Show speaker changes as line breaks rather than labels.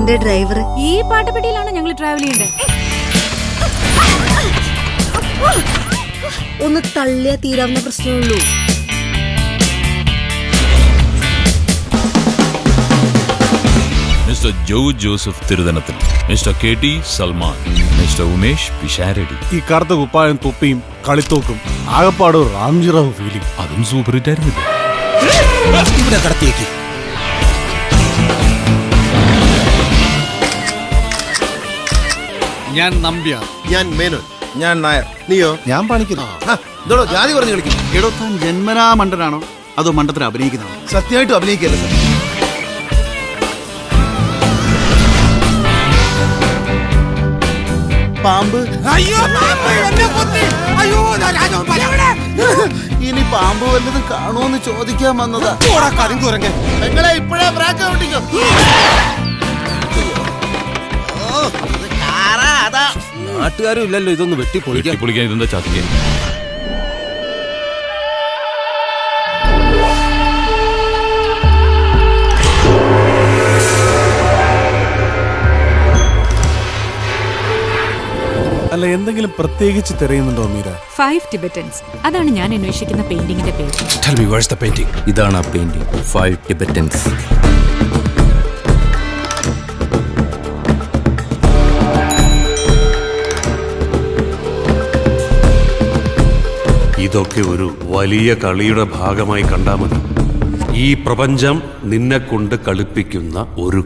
എന്റെ ഡ്രൈവർ.
ഈ പാട്ടുപെട്ടിയിലാണ് ഞങ്ങൾ ട്രാവൽ ചെയ്യേണ്ടത്.
ഒന്ന് തള്ളിയാ തീരാവുന്ന പ്രശ്നമുള്ളൂ.
Mister Jo Joseph Thiruvananthapuram, mister K T Salman, mister Umesh Pisharody.
ഈ കറുത്ത കുപ്പായം തൊപ്പിയും കളിത്തോക്കും ആകപ്പാട് റാംജിറാവു ഫീലിംഗ്.
അതും സൂപ്പർ ഹിറ്റ് ആയിരുന്നില്ല.
ഇവിടെ കടത്തിയേക്ക്. ഞാൻ നമ്പ്യാർ.
ഞാൻ മേനോൻ.
ഞാൻ നായർ.
നീയോ?
ഞാൻ പണിക്കുന്നു.
ഇതോടോ ജാതി പറഞ്ഞു കളിക്കും.
എടോ, താൻ ജന്മനാ മണ്ടനാണോ അതോ മണ്ടത്തിന് അഭിനയിക്കുന്നതാണോ?
സത്യമായിട്ടും അഭിനയിക്കല്ലേ സാർ? പാമ്പ്.
ഇനി പാമ്പ് വല്ലതും കാണുമെന്ന് ചോദിക്കാൻ വന്നതാ.
നിങ്ങളെ ഇപ്പോഴേ ബ്രാക്ക് ഓട്ടിക്കും.
നാട്ടുകാരും ഇല്ലല്ലോ ഇതൊന്ന്
വെട്ടിപ്പൊളിക്കാൻ ഇതെന്താ ചാത്തിക്കാൻ?
അല്ല, എന്തെങ്കിലും പ്രത്യേകിച്ച് തിരയുന്നുണ്ടോ മീര?
5 Tibetans. അതാണ് ഞാൻ അന്വേഷിക്കുന്ന പെയിന്റിങ്ങിന്റെ പേര്.
Tell me, where's the painting? ഇതാണ് ആ പെയിന്റിംഗ്. 5 Tibetans.
ഇതൊക്കെ ഒരു വലിയ കളിയുടെ ഭാഗമായി കണ്ടാൽ മതി. ഈ പ്രപഞ്ചം നിന്നെ കൊണ്ട് കളിപ്പിക്കുന്ന ഒരു